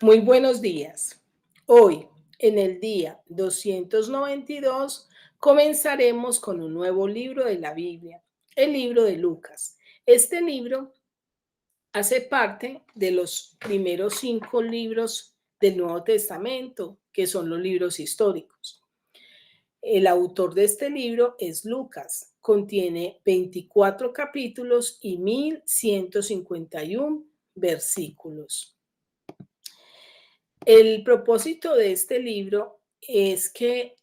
Muy buenos días. Hoy, en el día 292, comenzaremos con un nuevo libro de la Biblia, el libro de Lucas. Este libro hace parte de los primeros 5 libros del Nuevo Testamento, que son los libros históricos. El autor de este libro es Lucas. Contiene 24 capítulos y 1151 versículos. El propósito de este libro es que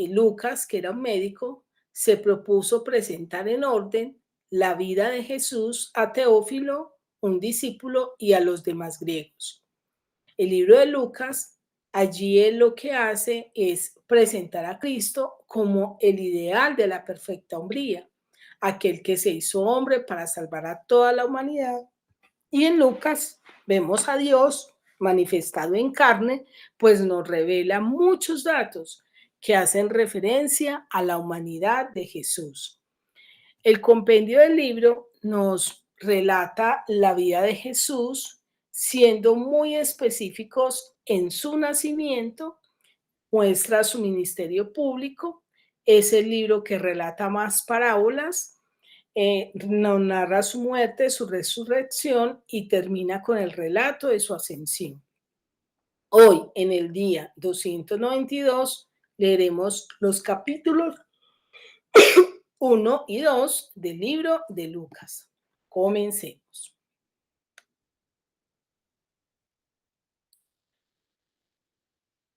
Lucas, que era un médico, se propuso presentar en orden la vida de Jesús a Teófilo, un discípulo, y a los demás griegos. El libro de Lucas, allí él lo que hace es presentar a Cristo como el ideal de la perfecta hombría, aquel que se hizo hombre para salvar a toda la humanidad. Y en Lucas vemos a Dios manifestado en carne, pues nos revela muchos datos que hacen referencia a la humanidad de Jesús. El compendio del libro nos relata la vida de Jesús, siendo muy específicos en su nacimiento, muestra su ministerio público, es el libro que relata más parábolas, nos narra su muerte, su resurrección y termina con el relato de su ascensión. Hoy, en el día 292, leeremos los capítulos 1 y 2 del libro de Lucas. Comencemos.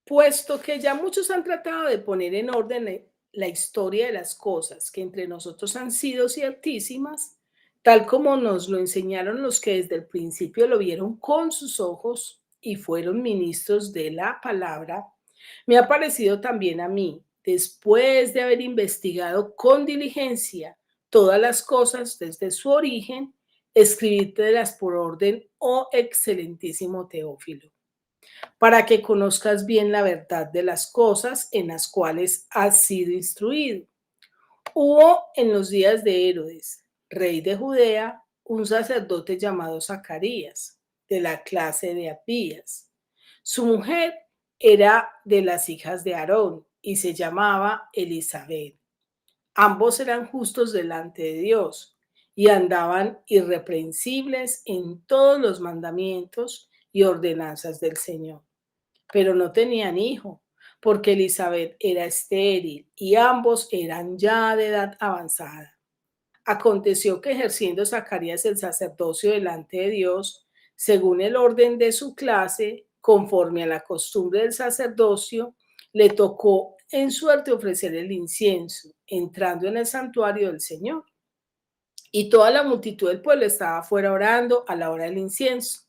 Puesto que ya muchos han tratado de poner en orden la historia de las cosas que entre nosotros han sido ciertísimas, tal como nos lo enseñaron los que desde el principio lo vieron con sus ojos y fueron ministros de la palabra, me ha parecido también a mí, después de haber investigado con diligencia todas las cosas desde su origen, escribírtelas por orden, oh excelentísimo Teófilo, para que conozcas bien la verdad de las cosas en las cuales has sido instruido. Hubo en los días de Herodes, rey de Judea, un sacerdote llamado Zacarías, de la clase de Abías. Su mujer era de las hijas de Aarón y se llamaba Elizabeth. Ambos eran justos delante de Dios y andaban irreprensibles en todos los mandamientos y ordenanzas del Señor, pero no tenían hijo, porque Elizabeth era estéril y ambos eran ya de edad avanzada. Aconteció que ejerciendo Zacarías el sacerdocio delante de Dios, según el orden de su clase, conforme a la costumbre del sacerdocio, le tocó en suerte ofrecer el incienso, entrando en el santuario del Señor. Y toda la multitud del pueblo estaba afuera orando a la hora del incienso.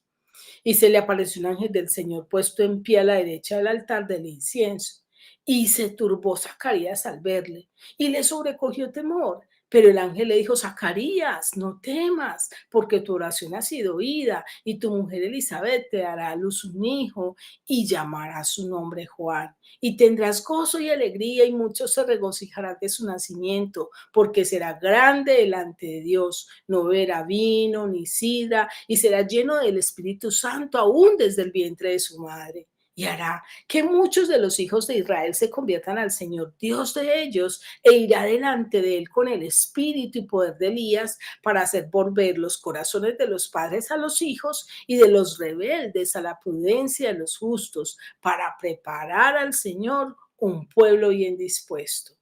Y se le apareció un ángel del Señor puesto en pie a la derecha del altar del incienso. Y se turbó Zacarías al verle y le sobrecogió temor. Pero el ángel le dijo: Zacarías, no temas, porque tu oración ha sido oída, y tu mujer Elizabeth te dará a luz un hijo, y llamará su nombre Juan. Y tendrás gozo y alegría, y muchos se regocijarán de su nacimiento, porque será grande delante de Dios. No beberá vino ni sidra, y será lleno del Espíritu Santo aún desde el vientre de su madre. Y hará que muchos de los hijos de Israel se conviertan al Señor Dios de ellos, e irá delante de él con el espíritu y poder de Elías, para hacer volver los corazones de los padres a los hijos y de los rebeldes a la prudencia de los justos, para preparar al Señor un pueblo bien dispuesto.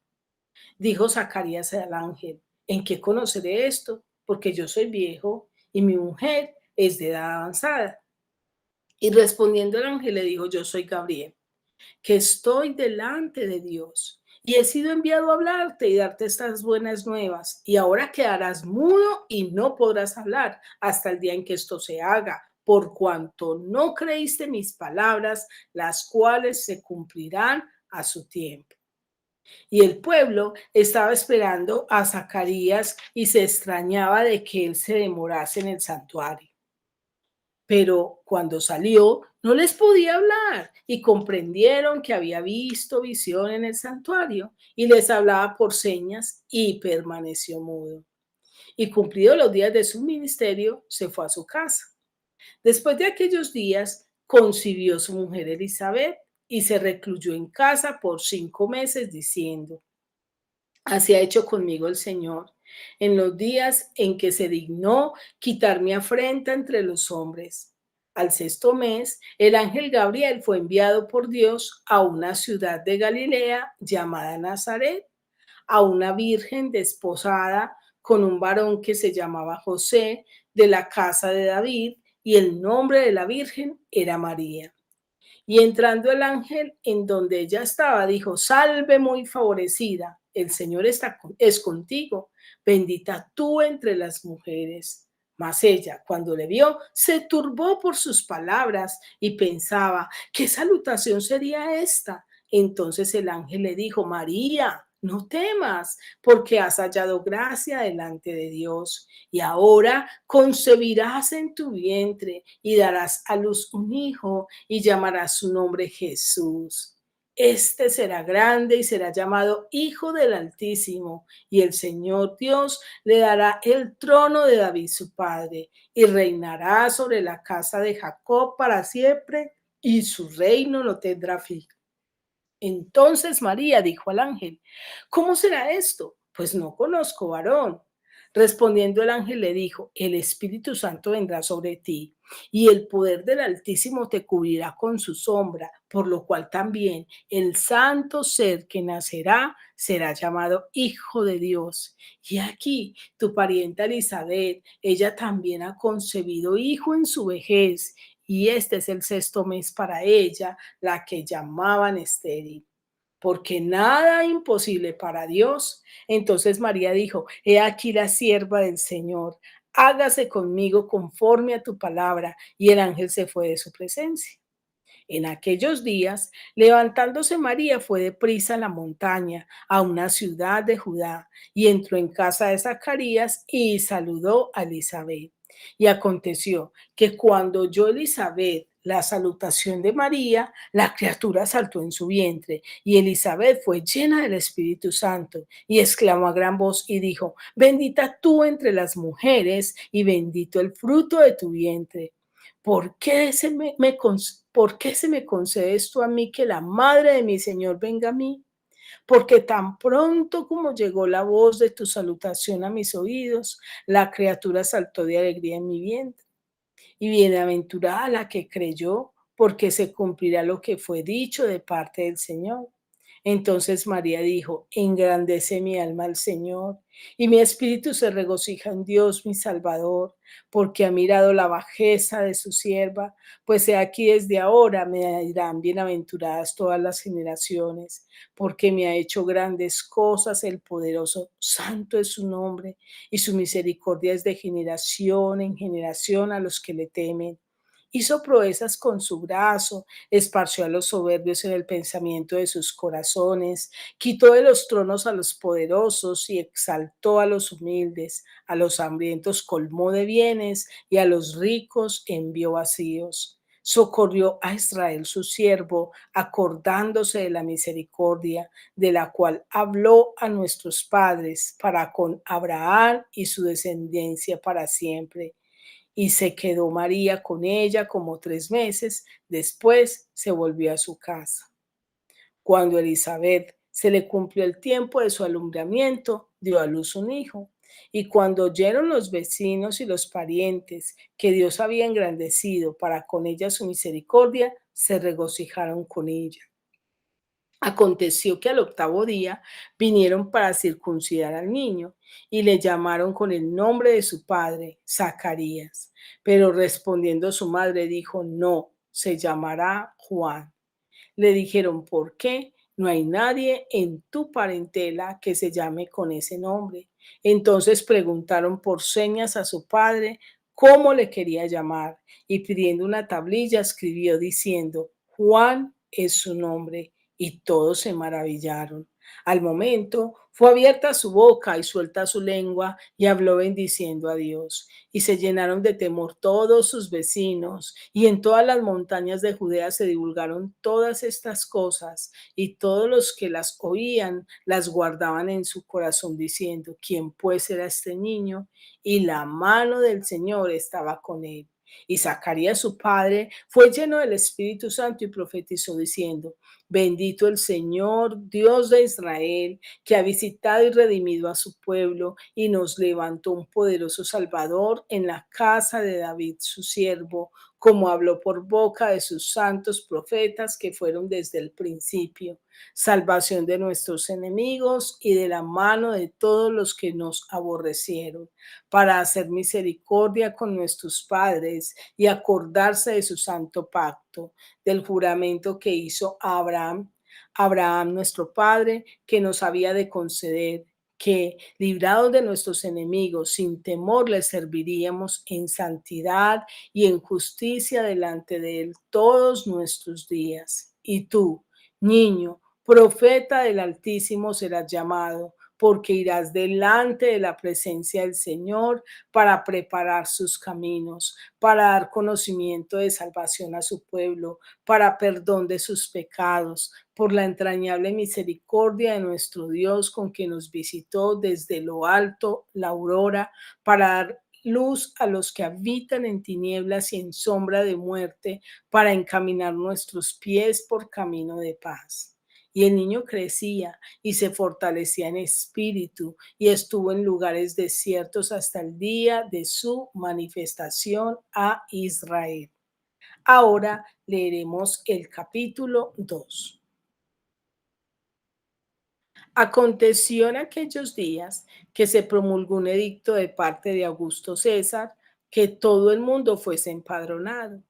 Dijo Zacarías al ángel: ¿En qué conoceré esto? Porque yo soy viejo y mi mujer es de edad avanzada. Y respondiendo el ángel le dijo: Yo soy Gabriel, que estoy delante de Dios, y he sido enviado a hablarte y darte estas buenas nuevas. Y ahora quedarás mudo y no podrás hablar hasta el día en que esto se haga, por cuanto no creíste mis palabras, las cuales se cumplirán a su tiempo. Y el pueblo estaba esperando a Zacarías y se extrañaba de que él se demorase en el santuario. Pero cuando salió, no les podía hablar, y comprendieron que había visto visión en el santuario, y les hablaba por señas, y permaneció mudo. Y cumplidos los días de su ministerio, se fue a su casa. Después de aquellos días, concibió su mujer Elizabeth y se recluyó en casa por 5 meses diciendo: Así ha hecho conmigo el Señor en los días en que se dignó quitar mi afrenta entre los hombres. Al sexto mes, el ángel Gabriel fue enviado por Dios a una ciudad de Galilea llamada Nazaret, a una virgen desposada con un varón que se llamaba José, de la casa de David, y el nombre de la virgen era María. Y entrando el ángel en donde ella estaba, dijo: Salve muy favorecida, el Señor es contigo, bendita tú entre las mujeres. Mas ella, cuando le vio, se turbó por sus palabras y pensaba: ¿qué salutación sería esta? Entonces el ángel le dijo: María, no temas, porque has hallado gracia delante de Dios. Y ahora concebirás en tu vientre y darás a luz un hijo y llamarás su nombre Jesús. Este será grande y será llamado Hijo del Altísimo, y el Señor Dios le dará el trono de David su padre, y reinará sobre la casa de Jacob para siempre, y su reino no tendrá fin. Entonces María dijo al ángel: ¿cómo será esto? Pues no conozco varón. Respondiendo el ángel le dijo: el Espíritu Santo vendrá sobre ti y el poder del Altísimo te cubrirá con su sombra, por lo cual también el santo ser que nacerá será llamado Hijo de Dios. Y aquí tu parienta Elizabeth, ella también ha concebido hijo en su vejez, y este es el sexto mes para ella, la que llamaban estéril, porque nada imposible para Dios. Entonces María dijo: He aquí la sierva del Señor, hágase conmigo conforme a tu palabra. Y el ángel se fue de su presencia. En aquellos días, levantándose María, fue deprisa a la montaña, a una ciudad de Judá, y entró en casa de Zacarías y saludó a Elizabeth. Y aconteció que cuando oyó Elizabeth la salutación de María, la criatura saltó en su vientre, y Elizabeth fue llena del Espíritu Santo, y exclamó a gran voz y dijo: Bendita tú entre las mujeres, y bendito el fruto de tu vientre. ¿Por qué se me concede esto a mí, que la madre de mi Señor venga a mí? Porque tan pronto como llegó la voz de tu salutación a mis oídos, la criatura saltó de alegría en mi vientre. Y bienaventurada la que creyó, porque se cumplirá lo que fue dicho de parte del Señor. Entonces María dijo: Engrandece mi alma al Señor, y mi espíritu se regocija en Dios mi Salvador, porque ha mirado la bajeza de su sierva. Pues he aquí, desde ahora me dirán bienaventuradas todas las generaciones, porque me ha hecho grandes cosas el poderoso, santo es su nombre, y su misericordia es de generación en generación a los que le temen. Hizo proezas con su brazo, esparció a los soberbios en el pensamiento de sus corazones, quitó de los tronos a los poderosos y exaltó a los humildes, a los hambrientos colmó de bienes y a los ricos envió vacíos. Socorrió a Israel su siervo, acordándose de la misericordia de la cual habló a nuestros padres, para con Abraham y su descendencia para siempre. Y se quedó María con ella como 3 meses, después se volvió a su casa. Cuando Elizabeth se le cumplió el tiempo de su alumbramiento, dio a luz un hijo. Y cuando oyeron los vecinos y los parientes que Dios había engrandecido para con ella su misericordia, se regocijaron con ella. Aconteció que al octavo día vinieron para circuncidar al niño y le llamaron con el nombre de su padre, Zacarías. Pero respondiendo su madre dijo: No, se llamará Juan. Le dijeron: ¿por qué? No hay nadie en tu parentela que se llame con ese nombre. Entonces preguntaron por señas a su padre cómo le quería llamar, y pidiendo una tablilla escribió diciendo: Juan es su nombre. Y todos se maravillaron. Al momento fue abierta su boca y suelta su lengua, y habló bendiciendo a Dios. Y se llenaron de temor todos sus vecinos, y en todas las montañas de Judea se divulgaron todas estas cosas, y todos los que las oían las guardaban en su corazón, diciendo: ¿quién pues era este niño? Y la mano del Señor estaba con él. Y Zacarías, su padre, fue lleno del Espíritu Santo y profetizó diciendo: Bendito el Señor, Dios de Israel, que ha visitado y redimido a su pueblo y nos levantó un poderoso Salvador en la casa de David, su siervo, como habló por boca de sus santos profetas que fueron desde el principio, salvación de nuestros enemigos y de la mano de todos los que nos aborrecieron, para hacer misericordia con nuestros padres y acordarse de su santo pacto, del juramento que hizo a Abraham nuestro padre, que nos había de conceder que, librados de nuestros enemigos, sin temor les serviríamos en santidad y en justicia delante de él todos nuestros días. Y tú, niño, profeta del Altísimo serás llamado, porque irás delante de la presencia del Señor para preparar sus caminos, para dar conocimiento de salvación a su pueblo, para perdón de sus pecados, por la entrañable misericordia de nuestro Dios con que nos visitó desde lo alto la aurora, para dar luz a los que habitan en tinieblas y en sombra de muerte, para encaminar nuestros pies por camino de paz. Y el niño crecía y se fortalecía en espíritu y estuvo en lugares desiertos hasta el día de su manifestación a Israel. Ahora leeremos el capítulo 2. Aconteció en aquellos días que se promulgó un edicto de parte de Augusto César que todo el mundo fuese empadronado.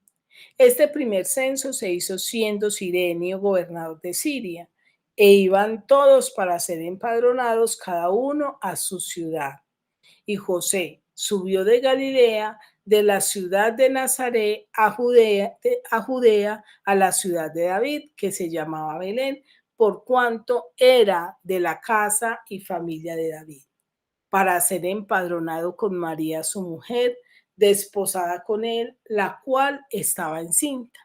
Este primer censo se hizo siendo Cirenio gobernador de Siria, e iban todos para ser empadronados cada uno a su ciudad. Y José subió de Galilea, de la ciudad de Nazaret a Judea, a la ciudad de David, que se llamaba Belén, por cuanto era de la casa y familia de David, para ser empadronado con María su mujer, desposada con él, la cual estaba encinta.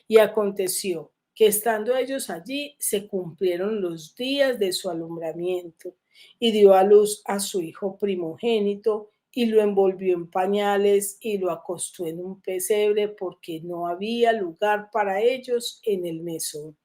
Y aconteció que estando ellos allí, se cumplieron los días de su alumbramiento, y dio a luz a su hijo primogénito, y lo envolvió en pañales y lo acostó en un pesebre, porque no había lugar para ellos en el mesón.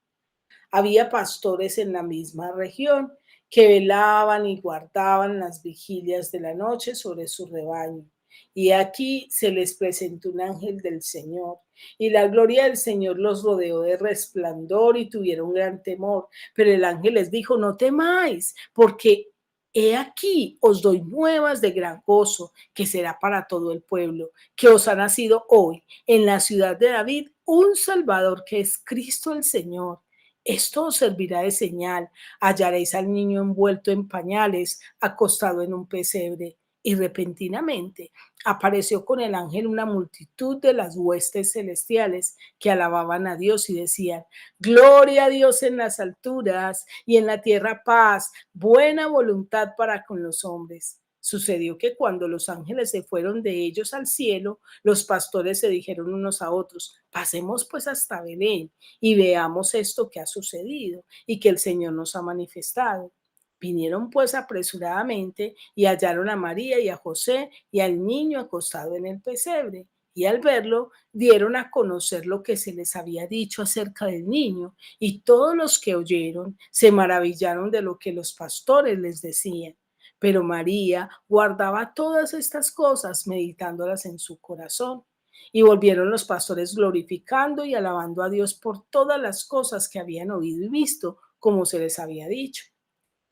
Había pastores en la misma región que velaban y guardaban las vigilias de la noche sobre su rebaño. Y aquí se les presentó un ángel del Señor, y la gloria del Señor los rodeó de resplandor y tuvieron gran temor. Pero el ángel les dijo: No temáis, porque he aquí os doy nuevas de gran gozo, que será para todo el pueblo, que os ha nacido hoy en la ciudad de David un Salvador, que es Cristo el Señor. Esto os servirá de señal: hallaréis al niño envuelto en pañales, acostado en un pesebre. Y repentinamente apareció con el ángel una multitud de las huestes celestiales que alababan a Dios y decían: Gloria a Dios en las alturas y en la tierra paz, buena voluntad para con los hombres. Sucedió que cuando los ángeles se fueron de ellos al cielo, los pastores se dijeron unos a otros: Pasemos pues hasta Belén y veamos esto que ha sucedido y que el Señor nos ha manifestado. Vinieron pues apresuradamente y hallaron a María y a José y al niño acostado en el pesebre. Y al verlo, dieron a conocer lo que se les había dicho acerca del niño, y todos los que oyeron se maravillaron de lo que los pastores les decían. Pero María guardaba todas estas cosas, meditándolas en su corazón. Y volvieron los pastores glorificando y alabando a Dios por todas las cosas que habían oído y visto, como se les había dicho.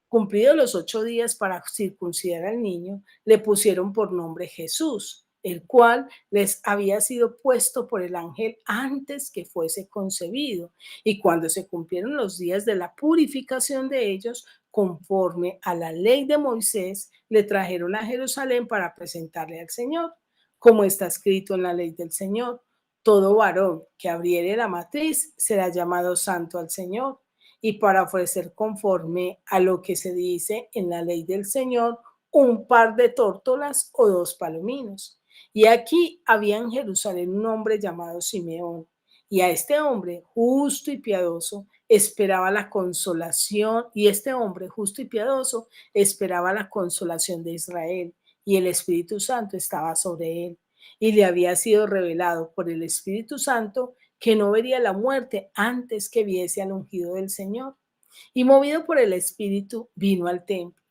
Cumplidos los 8 días para circuncidar al niño, le pusieron por nombre Jesús, el cual les había sido puesto por el ángel antes que fuese concebido. Y cuando se cumplieron los días de la purificación de ellos, conforme a la ley de Moisés, le trajeron a Jerusalén para presentarle al Señor, como está escrito en la ley del Señor: todo varón que abriere la matriz será llamado santo al Señor, y para ofrecer conforme a lo que se dice en la ley del Señor, un par de tórtolas o 2 palominos. Y aquí había en Jerusalén un hombre llamado Simeón, y a este hombre justo y piadoso esperaba la consolación, y este hombre justo y piadoso esperaba la consolación de Israel, y el Espíritu Santo estaba sobre él. y le había sido revelado por el Espíritu Santo que no vería la muerte antes que viese al ungido del Señor. Y movido por el Espíritu, vino al templo.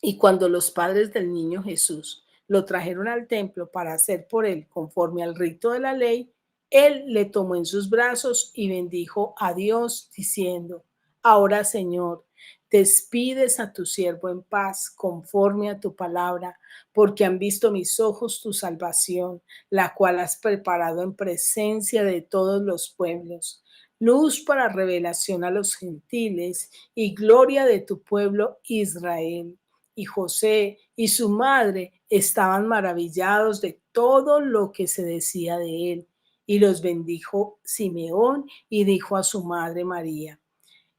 Y cuando los padres del niño Jesús lo trajeron al templo para hacer por él conforme al rito de la ley, él le tomó en sus brazos y bendijo a Dios diciendo: Ahora, Señor, despides a tu siervo en paz conforme a tu palabra, porque han visto mis ojos tu salvación, la cual has preparado en presencia de todos los pueblos, luz para revelación a los gentiles y gloria de tu pueblo Israel. Y José y su madre estaban maravillados de todo lo que se decía de él. Y los bendijo Simeón y dijo a su madre María: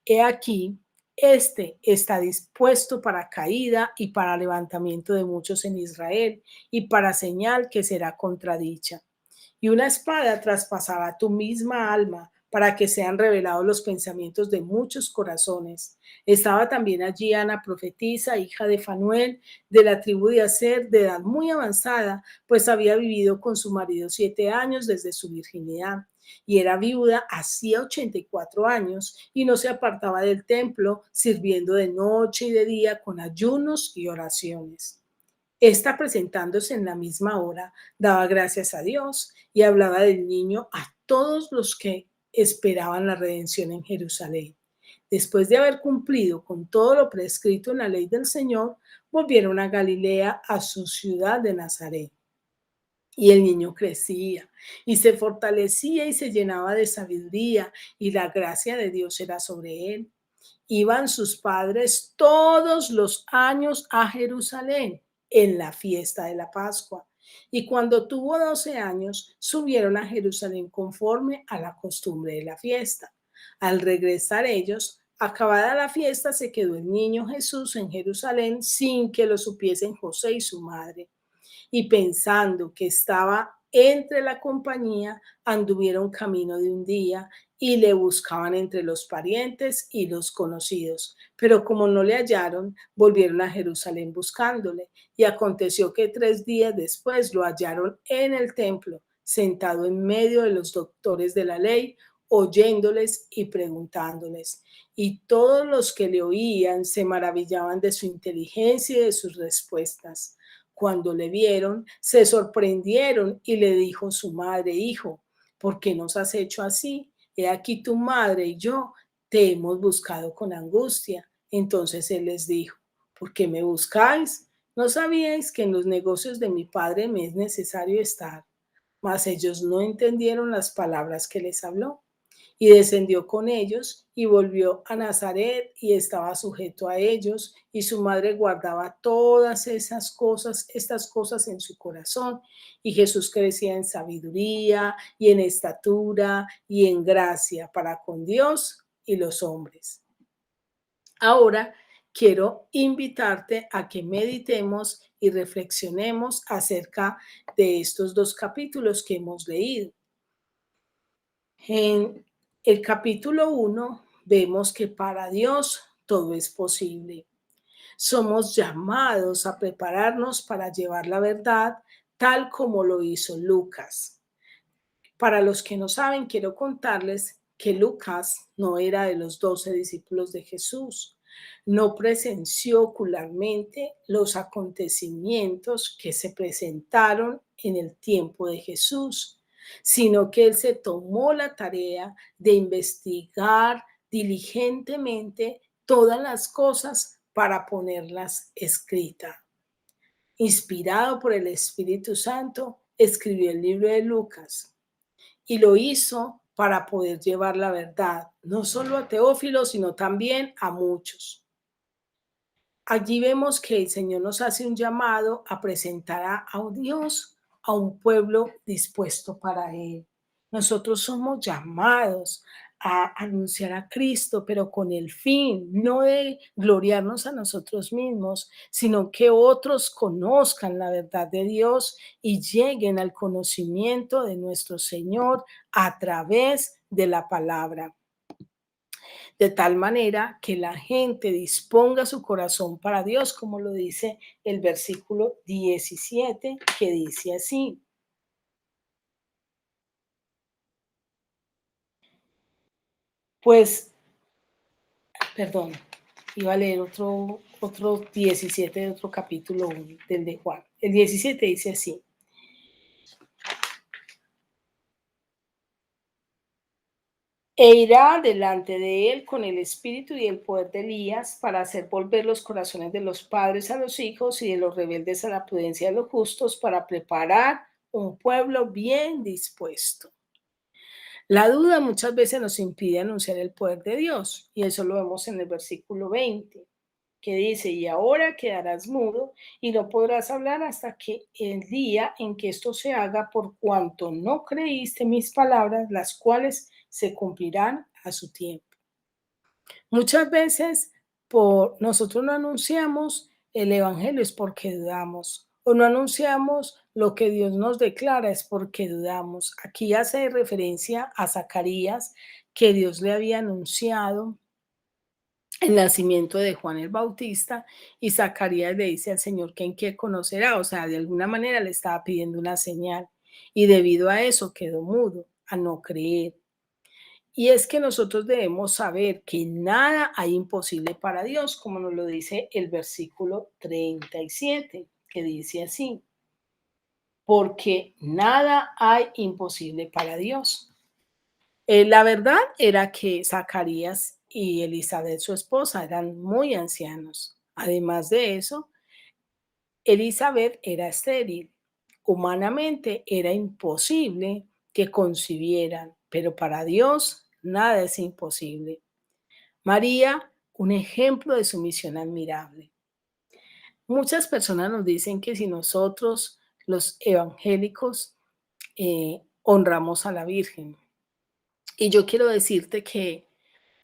He aquí, este está dispuesto para caída y para levantamiento de muchos en Israel, y para señal que será contradicha. Y una espada traspasará tu misma alma para que sean revelados los pensamientos de muchos corazones. Estaba también allí Ana profetisa, hija de Fanuel, de la tribu de Aser, de edad muy avanzada, pues había vivido con su marido 7 años desde su virginidad. Y era viuda hacía 84 años y no se apartaba del templo, sirviendo de noche y de día con ayunos y oraciones. Esta, presentándose en la misma hora, daba gracias a Dios y hablaba del niño a todos los que esperaban la redención en Jerusalén. Después de haber cumplido con todo lo prescrito en la ley del Señor, volvieron a Galilea, a su ciudad de Nazaret. Y el niño crecía y se fortalecía y se llenaba de sabiduría, y la gracia de Dios era sobre él. Iban sus padres todos los años a Jerusalén en la fiesta de la Pascua. Y cuando tuvo 12 años, subieron a Jerusalén conforme a la costumbre de la fiesta. Al regresar ellos, acabada la fiesta, se quedó el niño Jesús en Jerusalén sin que lo supiesen José y su madre. Y pensando que estaba entre la compañía, anduvieron camino de un día y le buscaban entre los parientes y los conocidos. Pero como no le hallaron, volvieron a Jerusalén buscándole. Y aconteció que 3 días después lo hallaron en el templo, sentado en medio de los doctores de la ley, oyéndoles y preguntándoles. Y todos los que le oían se maravillaban de su inteligencia y de sus respuestas. Cuando le vieron, se sorprendieron y le dijo su madre: Hijo, ¿por qué nos has hecho así? He aquí tu madre y yo te hemos buscado con angustia. Entonces él les dijo: ¿Por qué me buscáis? ¿No sabíais que en los negocios de mi padre me es necesario estar? Mas ellos no entendieron las palabras que les habló. Y descendió con ellos y volvió a Nazaret y estaba sujeto a ellos, y su madre guardaba todas estas cosas en su corazón. Y Jesús crecía en sabiduría y en estatura y en gracia para con Dios y los hombres. Ahora quiero invitarte a que meditemos y reflexionemos acerca de estos 2 capítulos que hemos leído. En el capítulo 1 vemos que para Dios todo es posible. Somos llamados a prepararnos para llevar la verdad tal como lo hizo Lucas. Para los que no saben, quiero contarles que Lucas no era de los 12 discípulos de Jesús. No presenció ocularmente los acontecimientos que se presentaron en el tiempo de Jesús, sino que él se tomó la tarea de investigar diligentemente todas las cosas para ponerlas escritas. Inspirado por el Espíritu Santo, escribió el libro de Lucas y lo hizo para poder llevar la verdad, no solo a Teófilo, sino también a muchos. Allí vemos que el Señor nos hace un llamado a presentar a Dios a un pueblo dispuesto para Él. Nosotros somos llamados a anunciar a Cristo, pero con el fin no de gloriarnos a nosotros mismos, sino que otros conozcan la verdad de Dios y lleguen al conocimiento de nuestro Señor a través de la palabra, de tal manera que la gente disponga su corazón para Dios, como lo dice el versículo 17, que dice así: Pues, perdón, iba a leer otro 17 de otro capítulo del de Juan. El 17 dice así: e irá delante de él con el espíritu y el poder de Elías para hacer volver los corazones de los padres a los hijos y de los rebeldes a la prudencia de los justos, para preparar un pueblo bien dispuesto. La duda muchas veces nos impide anunciar el poder de Dios, y eso lo vemos en el versículo 20, que dice: y ahora quedarás mudo y no podrás hablar hasta que el día en que esto se haga, por cuanto no creíste mis palabras, las cuales se cumplirán a su tiempo. Muchas veces nosotros no anunciamos el evangelio es porque dudamos, o no anunciamos lo que Dios nos declara es porque dudamos. Aquí hace referencia a Zacarías, que Dios le había anunciado el nacimiento de Juan el Bautista, y Zacarías le dice al Señor que en qué conocerá, o sea, de alguna manera le estaba pidiendo una señal, y debido a eso quedó mudo, a no creer. Y es que nosotros debemos saber que nada hay imposible para Dios, como nos lo dice el versículo 37, que dice así: porque nada hay imposible para Dios. La verdad era que Zacarías y Elizabeth, su esposa, eran muy ancianos. Además de eso, Elizabeth era estéril. Humanamente era imposible que concibieran, pero para Dios nada es imposible. María, un ejemplo de sumisión admirable. Muchas personas nos dicen que si nosotros, los evangélicos, honramos a la Virgen. Y yo quiero decirte que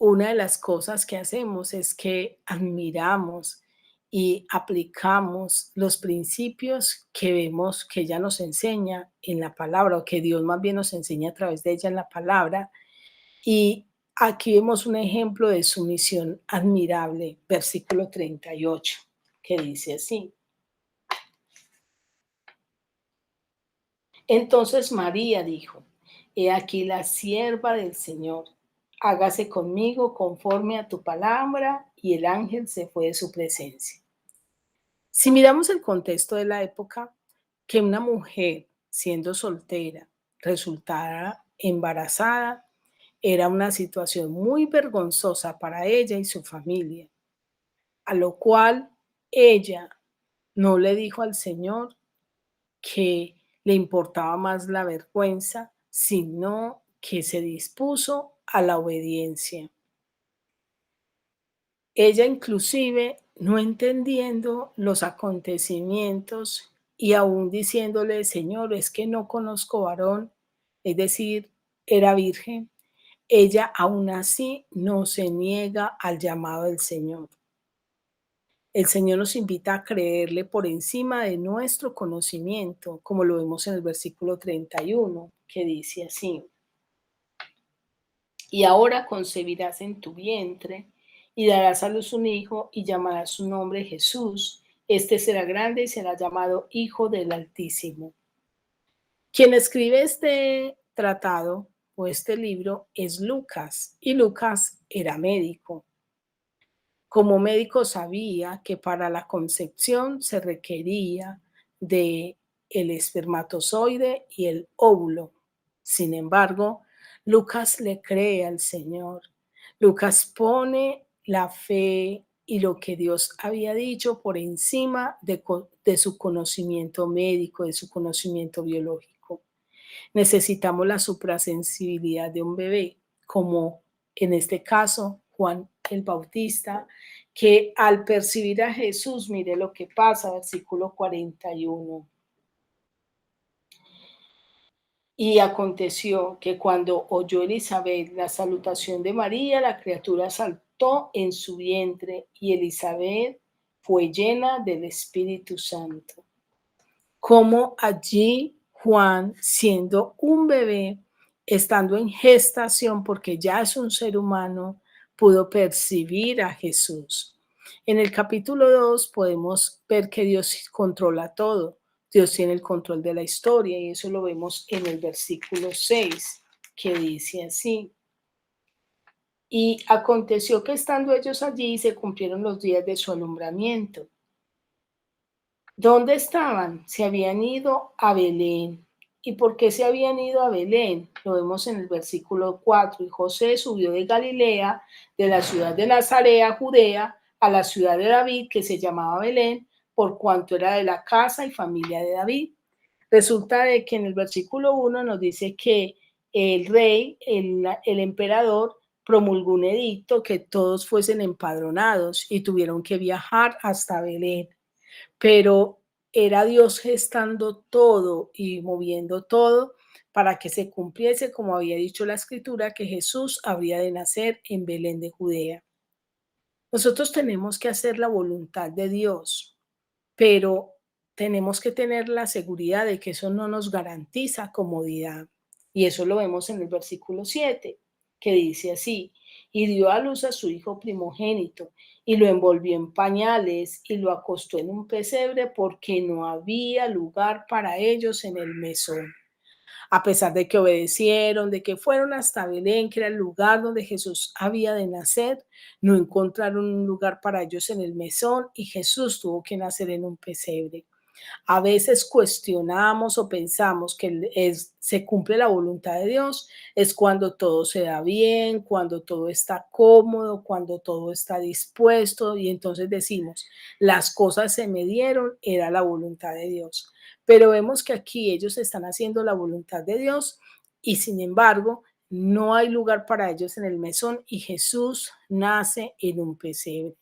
una de las cosas que hacemos es que admiramos y aplicamos los principios que vemos que ella nos enseña en la palabra, o que Dios más bien nos enseña a través de ella en la palabra. Y aquí vemos un ejemplo de sumisión admirable, versículo 38, que dice así: entonces María dijo: he aquí la sierva del Señor, hágase conmigo conforme a tu palabra, y el ángel se fue de su presencia. Si miramos el contexto de la época, que una mujer siendo soltera resultara embarazada era una situación muy vergonzosa para ella y su familia, a lo cual ella no le dijo al Señor que le importaba más la vergüenza, sino que se dispuso a la obediencia. Ella inclusive, no entendiendo los acontecimientos y aún diciéndole: Señor, es que no conozco varón, es decir, era virgen, ella aún así no se niega al llamado del Señor. El Señor nos invita a creerle por encima de nuestro conocimiento, como lo vemos en el versículo 31, que dice así: y ahora concebirás en tu vientre y darás a luz un hijo y llamarás su nombre Jesús. Este será grande y será llamado Hijo del Altísimo. Quien escribe este tratado o este libro es Lucas, y Lucas era médico. Como médico sabía que para la concepción se requería de el espermatozoide y el óvulo. Sin embargo, Lucas le cree al Señor. Lucas pone la fe y lo que Dios había dicho por encima de su conocimiento médico, de su conocimiento biológico. Necesitamos la suprasensibilidad de un bebé, como en este caso Juan el Bautista, que al percibir a Jesús, mire lo que pasa, versículo 41. Y aconteció que cuando oyó Elizabeth la salutación de María, la criatura saltó en su vientre, y Elizabeth fue llena del Espíritu Santo. Como allí Juan, siendo un bebé, estando en gestación, porque ya es un ser humano, pudo percibir a Jesús. En el capítulo 2 podemos ver que Dios controla todo. Dios tiene el control de la historia, y eso lo vemos en el versículo 6, que dice así: Y aconteció que estando ellos allí se cumplieron los días de su alumbramiento. ¿Dónde estaban? Se habían ido a Belén. ¿Y por qué se habían ido a Belén? Lo vemos en el versículo 4. Y José subió de Galilea, de la ciudad de Nazaret, a Judea, a la ciudad de David, que se llamaba Belén, por cuanto era de la casa y familia de David. Resulta de que en el versículo 1 nos dice que el rey, el emperador, promulgó un edicto que todos fuesen empadronados y tuvieron que viajar hasta Belén, pero era Dios gestando todo y moviendo todo para que se cumpliese, como había dicho la escritura, que Jesús habría de nacer en Belén de Judea. Nosotros tenemos que hacer la voluntad de Dios, pero tenemos que tener la seguridad de que eso no nos garantiza comodidad. Y eso lo vemos en el versículo 7, que dice así: y dio a luz a su hijo primogénito, y lo envolvió en pañales, y lo acostó en un pesebre, porque no había lugar para ellos en el mesón. A pesar de que obedecieron, de que fueron hasta Belén, que era el lugar donde Jesús había de nacer, no encontraron un lugar para ellos en el mesón y Jesús tuvo que nacer en un pesebre. A veces cuestionamos o pensamos que se cumple la voluntad de Dios, es cuando todo se da bien, cuando todo está cómodo, cuando todo está dispuesto y entonces decimos, las cosas se me dieron, era la voluntad de Dios. Pero vemos que aquí ellos están haciendo la voluntad de Dios y sin embargo no hay lugar para ellos en el mesón y Jesús nace en un pesebre.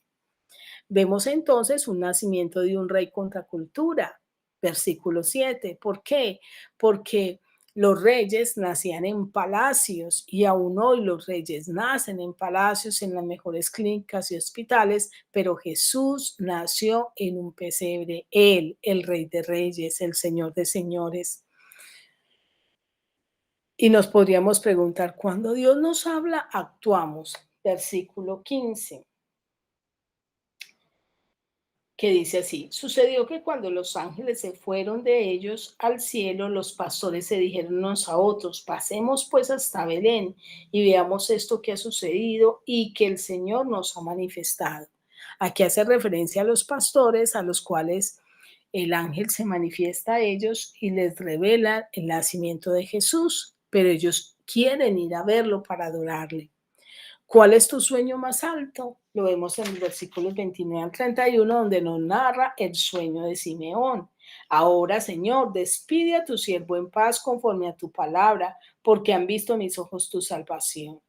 Vemos entonces un nacimiento de un rey contra cultura. Versículo 7. ¿Por qué? Porque los reyes nacían en palacios y aún hoy los reyes nacen en palacios, en las mejores clínicas y hospitales, pero Jesús nació en un pesebre, Él, el Rey de Reyes, el Señor de Señores. Y nos podríamos preguntar, ¿cuándo Dios nos habla, actuamos? Versículo 15. Que dice así: sucedió que cuando los ángeles se fueron de ellos al cielo, los pastores se dijeron unos a otros, pasemos pues hasta Belén y veamos esto que ha sucedido y que el Señor nos ha manifestado. Aquí hace referencia a los pastores a los cuales el ángel se manifiesta a ellos y les revela el nacimiento de Jesús, pero ellos quieren ir a verlo para adorarle. ¿Cuál es tu sueño más alto? Lo vemos en los versículos 29 al 31, donde nos narra el sueño de Simeón. Ahora, Señor, despide a tu siervo en paz conforme a tu palabra, porque han visto mis ojos tu salvación,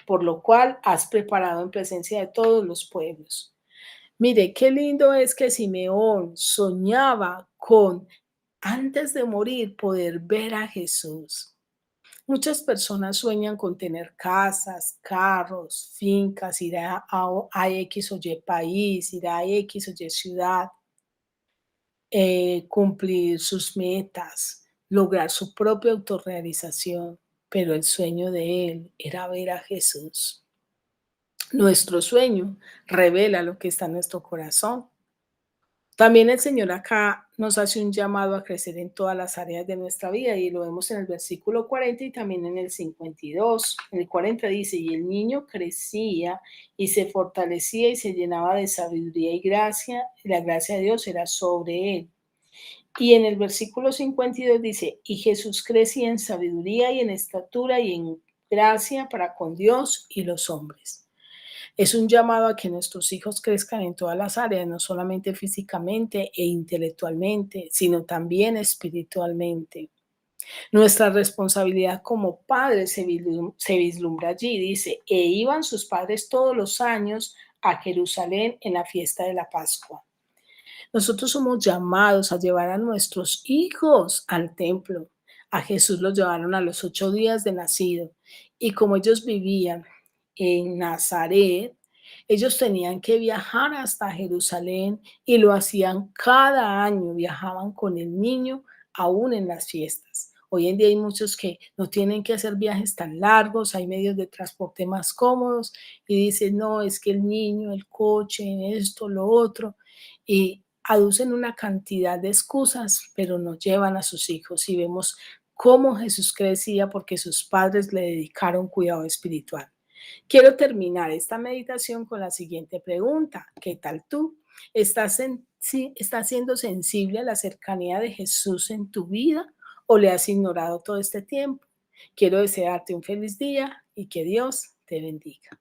por lo cual has preparado en presencia de todos los pueblos. Mire, qué lindo es que Simeón soñaba con, antes de morir, poder ver a Jesús. Muchas personas sueñan con tener casas, carros, fincas, ir a X o Y país, ir a X o Y ciudad, cumplir sus metas, lograr su propia autorrealización, pero el sueño de él era ver a Jesús. Nuestro sueño revela lo que está en nuestro corazón. También el Señor acá nos hace un llamado a crecer en todas las áreas de nuestra vida y lo vemos en el versículo 40 y también en el 52. En el 40 dice, y el niño crecía y se fortalecía y se llenaba de sabiduría y gracia, y la gracia de Dios era sobre él. Y en el versículo 52 dice, y Jesús crecía en sabiduría y en estatura y en gracia para con Dios y los hombres. Es un llamado a que nuestros hijos crezcan en todas las áreas, no solamente físicamente e intelectualmente, sino también espiritualmente. Nuestra responsabilidad como padres se vislumbra allí, dice, e iban sus padres todos los años a Jerusalén en la fiesta de la Pascua. Nosotros somos llamados a llevar a nuestros hijos al templo. A Jesús los llevaron a los 8 días de nacido y como ellos vivían en Nazaret, ellos tenían que viajar hasta Jerusalén y lo hacían cada año, viajaban con el niño aún en las fiestas. Hoy en día hay muchos que no tienen que hacer viajes tan largos, hay medios de transporte más cómodos y dicen, no, es que el niño, el coche, esto, lo otro, y aducen una cantidad de excusas, pero no llevan a sus hijos y vemos cómo Jesús crecía porque sus padres le dedicaron cuidado espiritual. Quiero terminar esta meditación con la siguiente pregunta. ¿Qué tal tú? ¿Estás siendo sensible a la cercanía de Jesús en tu vida o le has ignorado todo este tiempo? Quiero desearte un feliz día y que Dios te bendiga.